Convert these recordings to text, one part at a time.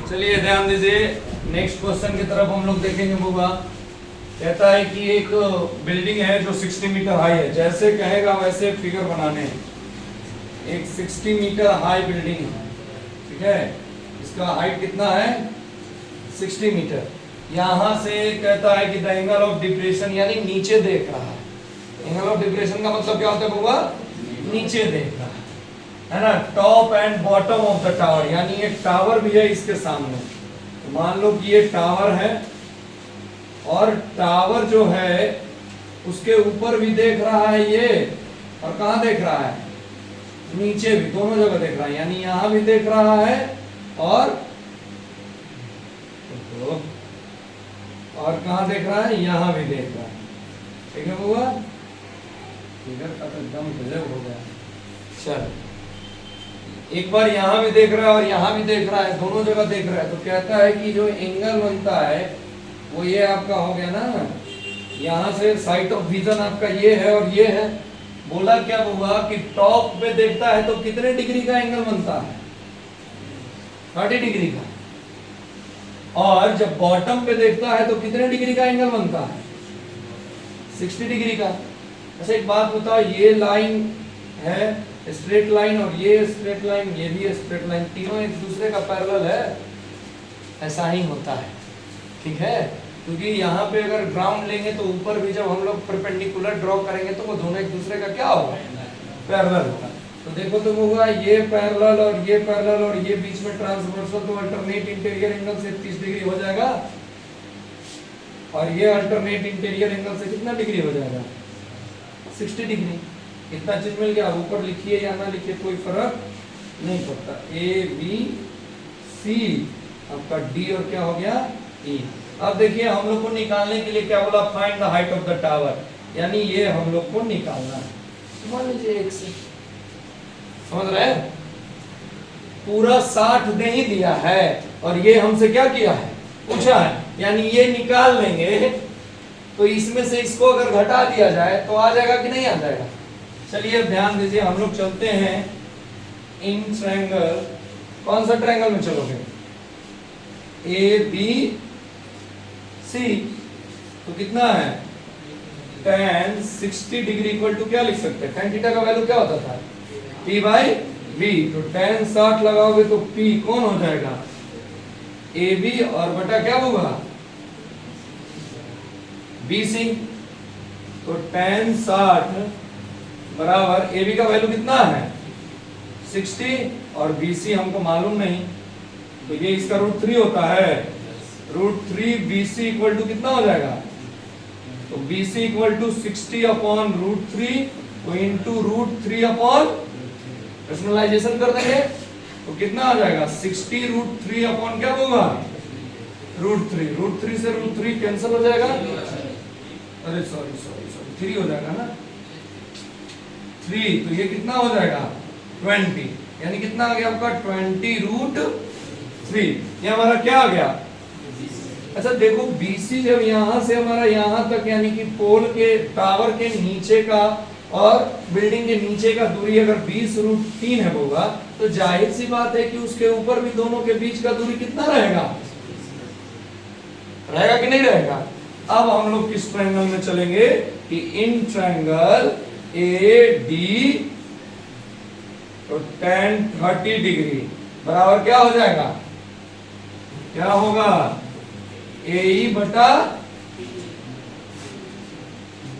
चलिए ध्यान दीजिए, नेक्स्ट क्वेश्चन की तरफ हम लोग देखेंगे। बुआ कहता है कि एक बिल्डिंग है जो 60 मीटर हाई है। जैसे कहेगा वैसे फिगर बनाने हैं। एक 60 मीटर हाई बिल्डिंग है, ठीक है। इसका हाइट कितना है? 60 मीटर। यहां से कहता है कि द एंगल ऑफ डिप्रेशन, यानी नीचे देख रहा है। एंगल ऑफ डिप्रेशन का मतलब क्या होता है बुआ? नीचे देख रहा है ना। Top and bottom of the tower, यानी एक टावर भी है इसके सामने। तो मान लो कि ये टावर है और टावर जो है उसके ऊपर भी देख रहा है ये, और कहां देख रहा है? नीचे भी, दोनों जगह देख रहा है। यानी यहां भी देख रहा है और कहां देख रहा है? यहां भी देख रहा है। ठीक है बुआ, फिगर का तो एकदम गजब हो गया। चल, एक बार यहां भी देख रहा है और यहां भी देख रहा है, दोनों जगह देख रहा है। तो कहता है कि जो एंगल बनता है वो ये आपका हो गया ना, यहां से साइट ऑफ विजन आपका ये है और ये है। बोला क्या हुआ कि टॉप पे देखता है तो कितने डिग्री का एंगल बनता है? 30 डिग्री का। और जब बॉटम पे देखता है तो कितने डिग्री का एंगल बनता है? 60 डिग्री का। अच्छा एक बात बताओ, ये लाइन है स्ट्रेट लाइन और ये स्ट्रेट लाइन, ये भी स्ट्रेट लाइन, तीनों एक दूसरे का पैरेलल है? ऐसा ही होता है, ठीक है। क्योंकि यहाँ पे अगर ग्राउंड लेंगे तो ऊपर भी जब हम लोग परपेंडिकुलर ड्रॉ करेंगे तो वो दोनों एक दूसरे का क्या होगा? पैरेलल होगा। तो देखो तो होगा ये पैरेलल और ये पैरेलल और ये बीच में ट्रांसवर्सल, तो अल्टरनेट इंटीरियर एंगल से 30 डिग्री हो जाएगा। और ये अल्टरनेट इंटीरियर एंगल से कितना डिग्री हो जाएगा? 60 डिग्री। इतना चीज मिल गया। ऊपर लिखिए या ना लिखिए कोई फर्क नहीं पड़ता। ए बी सी आपका डी और क्या हो गया? ई। अब देखिए हम लोग को निकालने के लिए क्या बोला? Find the height of the tower, यानी ये हम लोग को निकालना है। मान लीजिए एक से, समझ रहे हैं? पूरा 60 दे ही दिया है और ये हमसे क्या किया है? पूछा है। यानी ये निकाल लेंगे तो इसमें से इसको अगर घटा दिया जाए तो आ जाएगा कि नहीं आ जाएगा? चलिए ध्यान दीजिए, हम लोग चलते हैं इन ट्रायंगल। कौन सा ट्रायंगल में चलोगे? A B C. तो कितना है? tan 60 डिग्री इक्वल टू क्या लिख सकते हैं? tan थीटा का वैल्यू क्या होता था? p by v। तो tan 60 लगाओगे तो p कौन हो जाएगा? ए बी और बटा क्या होगा? B C. तो tan 60 बराबर ए बी का वैल्यू कितना है? 60 और बी सी हमको मालूम नहीं, तो ये इसका √3 होता है। √3 बी सी इक्वल टू कितना हो जाएगा? तो B C equal to 60 upon √3 तो इंटू √3 अपॉन, रेशनलाइजेशन कर देंगे तो कितना आ जाएगा? 60 √3 अपॉन क्या होगा? √3। √3 से √3 कैंसिल हो जाएगा। अरे सॉरी 3 हो जाएगा ना, 3। तो ये कितना हो जाएगा? 20। यानी कितना आ गया आपका? 20√3। ये हमारा क्या आ गया? अच्छा देखो, BC जब यहां से हमारा यहां तक, यानी कि पोल के टावर के नीचे का और बिल्डिंग के नीचे का दूरी अगर 20√3 है होगा, तो जाहिर सी बात है कि उसके ऊपर भी दोनों के बीच का दूरी कितना रहेगा? रहेगा कि नहीं रहेगा? अब हम लोग किस ट्रायंगल में चलेंगे कि इन ट्रायंगल ए डी, तो tan 30 डिग्री बराबर क्या हो जाएगा? क्या होगा? ए ई बटा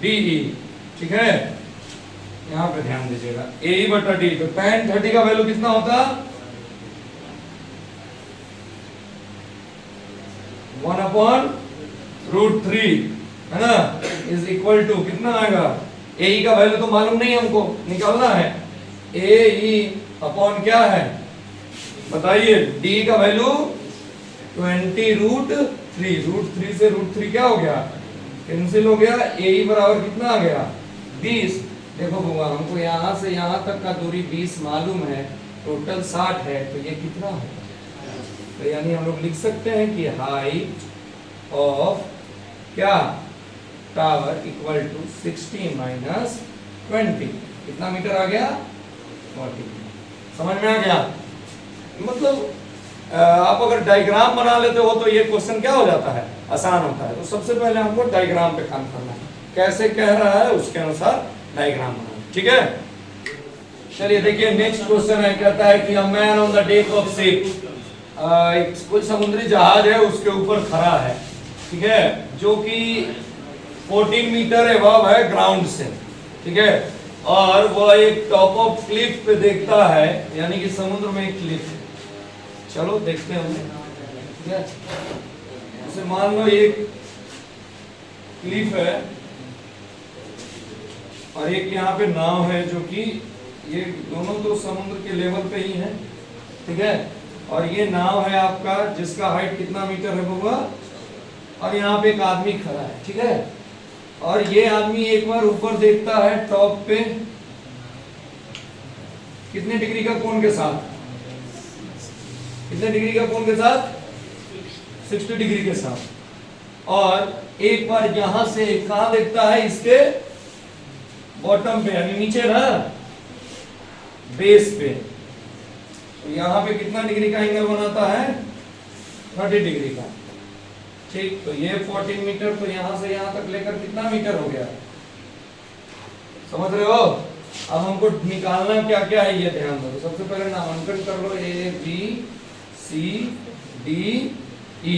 डी ई। ठीक है, यहां पे ध्यान दीजिएगा, ए ई बटा डी। तो tan 30 का वैल्यू कितना होता? 1/√3 है ना, इज इक्वल टू कितना आएगा? ए ई का वैल्यू तो मालूम नहीं, हमको निकालना है। ए ई अपॉन क्या है बताइए? डी का वैल्यू 20√3। √3 से √3 क्या हो गया? कैंसिल हो गया। ए ई बराबर कितना आ गया? 20। देखो बुआ, हमको यहां से यहां तक का दूरी 20 मालूम है, टोटल 60 है, तो ये कितना होगा? तो यानी हम लोग लिख सकते हैं कि हाइट ऑफ क्या टावर इक्वल टू 60 माइनस 20। कितना मीटर आ गया? 40। समझ में आ गया? मतलब आप अगर डायग्राम बना लेते हो तो ये क्वेश्चन क्या हो जाता है, आसान होता है। तो सबसे पहले हमको डायग्राम पे काम करना है, कैसे कह रहा है उसके अनुसार डायग्राम बनाना, ठीक है। चलिए देखिए नेक्स्ट क्वेश्चन है, कहता है कि a man on the deck of ship, कोई समुद्री जहाज है उसके ऊपर खड़ा है, ठीक है, जो कि 14 मीटर एबव है ग्राउंड से, ठीक है, और वह एक टॉप ऑफ क्लिफ पे देखता है, यानी कि समुद्र में एक क्लिफ है। चलो देखते हैं, ठीक है। जैसे मान लो एक क्लिफ है और एक यहाँ पे नाव है, जो कि ये दोनों तो समुद्र के लेवल पे ही है, ठीक है, और ये नाव है आपका जिसका हाइट कितना मीटर है बबुआ, और यहाँ पे एक आदमी खड़ा है, ठीक है, और ये आदमी एक बार ऊपर देखता है टॉप पे, कितने डिग्री का कोण के साथ, कितने डिग्री का कोण के साथ, 60 डिग्री के साथ, और एक बार यहां से कहां देखता है, इसके बॉटम पे यानी नीचे ना, बेस पे, तो यहां पे कितना डिग्री का एंगल बनाता है, 30 डिग्री का, ठीक। तो ये 14 मीटर, तो यहां से यहां तक लेकर कितना मीटर हो गया, समझ रहे हो। अब हमको निकालना क्या क्या है ये ध्यान दो। तो सबसे पहले नामांकन कर लो, ए बी सी डी ई।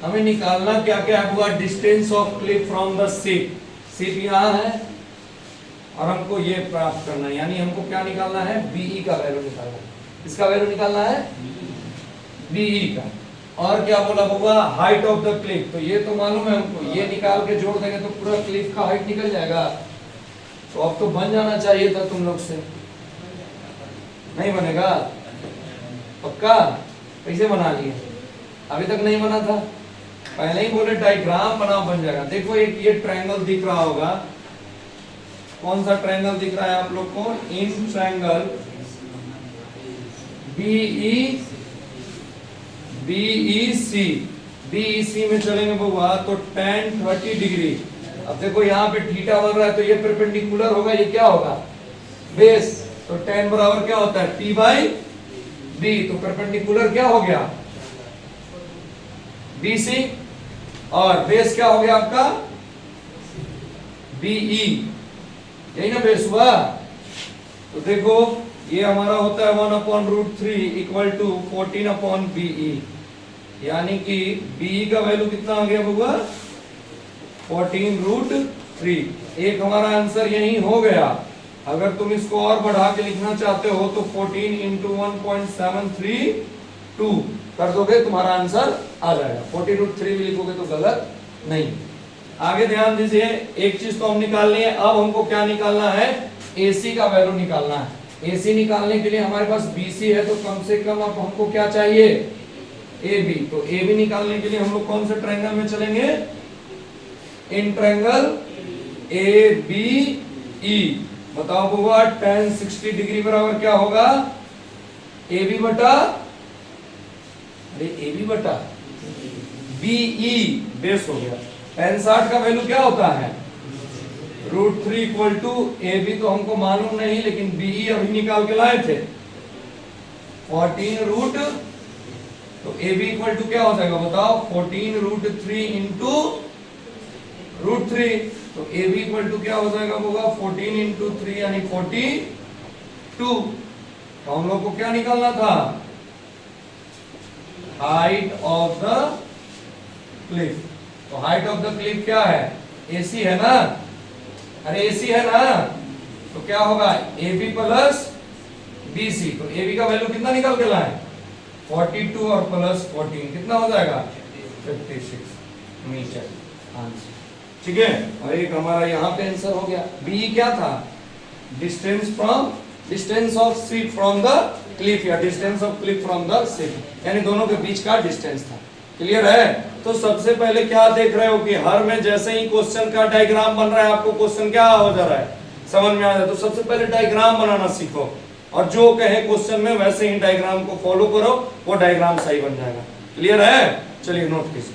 हमें निकालना क्या क्या हुआ, distance of cliff from the ship, ship यहाँ है और हमको ये प्राप्त करना है, यानी हमको क्या निकालना है, बीई का वैल्यू निकालना है। इसका वैल्यू निकालना है बीई का। और क्या बोला होगा, हाइट ऑफ द क्लिफ, तो ये तो मालूम है हमको, ये निकाल के जोड़ देंगे तो पूरा क्लिफ का हाइट निकल जाएगा। तो अब तो बन जाना चाहिए था तुम लोग से, नहीं बनेगा पक्का। कैसे बना लिए, अभी तक नहीं बना था, पहले ही बोले डायग्राम बनाओ बन जाएगा। देखो एक ये ट्रायंगल दिख रहा होगा, कौन सा ट्रायंगल दिख रहा है आप लोग को, इन ट्रायंगल बीईसी, बीईसी में चलेंगे बउआ तो tan 30 डिग्री। अब देखो यहाँ पे थीटा बन रहा है तो ये परपेंडिकुलर होगा, ये क्या होगा, बेस, तो tan बराबर क्या होता है, P बाई B, तो परपेंडिकुलर क्या हो गया, BC, और बेस क्या हो गया आपका BE, यही ना बेस हुआ। तो देखो ये हमारा होता है 1/√3 इक्वल टू 14/BE, यानी कि BE का वैल्यू कितना आ गया बउआ, 14√3। एक हमारा आंसर यही हो गया। अगर तुम इसको और बढ़ा के लिखना चाहते हो तो 14 × 1.732 कर दोगे, तुम्हारा आंसर आ जाएगा। 14√3 भी लिखोगे तो गलत नहीं। आगे ध्यान दीजिए, एक चीज तो हम निकाल लिए, अब हमको क्या निकालना है, AC का वैल्यू निकालना है। AC निकालने के लिए हमारे पास BC है, तो कम से कम अब हमको क्या चाहिए, AB। तो AB निकालने के लिए हम लोग कौन से ट्रायंगल में चलेंगे, इन ट्रायंगल ABE। बताओ बुआ, tan 60 डिग्री बराबर क्या होगा, AB बटा, अरे AB बटा BE, बेस हो गया। tan 60 का वैल्यू क्या होता है, √3 इक्वल टू AB, तो हमको मालूम नहीं, लेकिन BE अभी निकाल के लाए थे 14 तो AB इक्वल टू क्या हो जाएगा बताओ, 14√3 इंटू √3, तो AB इक्वल टू क्या हो जाएगा होगा 14 इंटू 3 यानी 42। तो हम लोग को क्या निकालना था, हाइट ऑफ द क्लिफ। तो हाइट ऑफ द क्लिफ क्या है, AC है ना, अरे AC है ना, तो क्या होगा AB प्लस BC। तो AB का वैल्यू कितना निकल के लाए, 42 और प्लस 14 कितना हो जाएगा, 56 मीटर आंसर, ठीक है। और एक हमारा यहाँ पे आंसर हो गया। B क्या था, distance of ship from the cliff, या distance of cliff from the ship, यानी दोनों के बीच का डिस्टेंस था। क्लियर है। तो सबसे पहले क्या देख रहे हो कि हर में जैसे ही क्वेश्चन का डायग्राम बन रहा है, आपको क्वेश्चन क्या हो जा रहा है समझ में आ जाए, तो सबसे पहले डायग्राम बनाना सीखो, और जो कहे क्वेश्चन में वैसे ही डायग्राम को फॉलो करो, वो डायग्राम सही बन जाएगा। क्लियर है, चलिए नोट कीजिए।